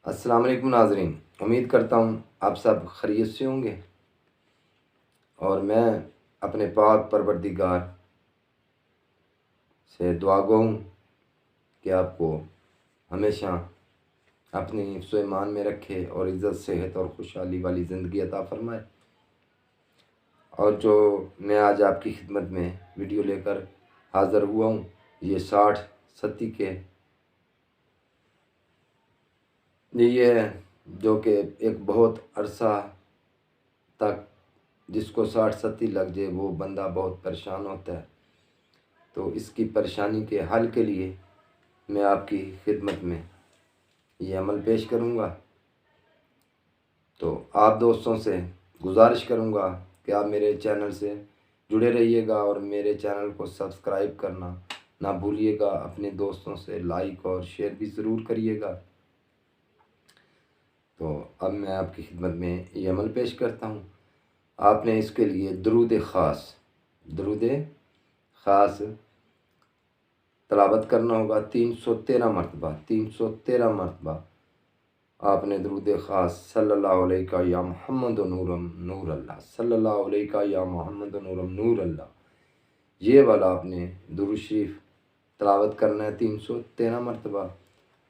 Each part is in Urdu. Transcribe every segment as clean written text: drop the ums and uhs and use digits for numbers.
السلام علیکم ناظرین، امید کرتا ہوں آپ سب خیریت سے ہوں گے، اور میں اپنے پاک پروردگار سے دعا گو ہوں کہ آپ کو ہمیشہ اپنی حفظ و ایمان میں رکھے اور عزت، صحت اور خوشحالی والی زندگی عطا فرمائے۔ اور جو میں آج آپ کی خدمت میں ویڈیو لے کر حاضر ہوا ہوں، یہ 60 کے یہ ہے جو کہ ایک بہت عرصہ تک جس کو 60 لگ جائے وہ بندہ بہت پریشان ہوتا ہے۔ تو اس کی پریشانی کے حل کے لیے میں آپ کی خدمت میں یہ عمل پیش کروں گا۔ تو آپ دوستوں سے گزارش کروں گا کہ آپ میرے چینل سے جڑے رہیے گا اور میرے چینل کو سبسکرائب کرنا نہ بھولیے گا۔ اپنے دوستوں سے لائک اور شیئر بھی ضرور کریے گا۔ تو اب میں آپ کی خدمت میں یہ عمل پیش کرتا ہوں۔ آپ نے اس کے لیے درود خاص تلاوت کرنا ہوگا 313 مرتبہ آپ نے درود خاص صلی اللہ علیہ یا محمد نور اللہ، صلی اللہ علیہ یا محمد نور اللہ، یہ والا آپ نے درود شریف تلاوت کرنا ہے 313 مرتبہ،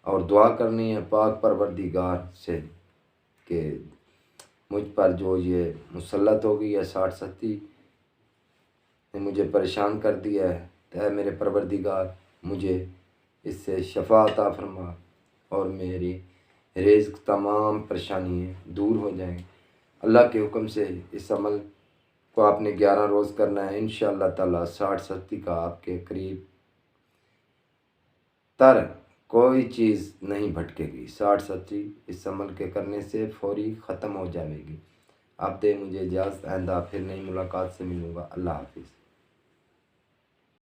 اور دعا کرنی ہے پاک پروردگار سے کہ مجھ پر جو یہ مسلط ہو گئی ہے 60 نے مجھے پریشان کر دیا ہے، اے میرے پروردگار مجھے اس سے شفا عطا فرما اور میری رزق تمام پریشانیاں دور ہو جائیں۔ اللہ کے حکم سے اس عمل کو آپ نے 11 روز کرنا ہے، انشاءاللہ تعالی 60 کا آپ کے قریب تر کوئی چیز نہیں بھٹکے گی۔ 60 اس عمل کے کرنے سے فوری ختم ہو جائے گی۔ آپ دے مجھے اجازت، آئندہ پھر نئی ملاقات سے ملوں گا۔ اللہ حافظ۔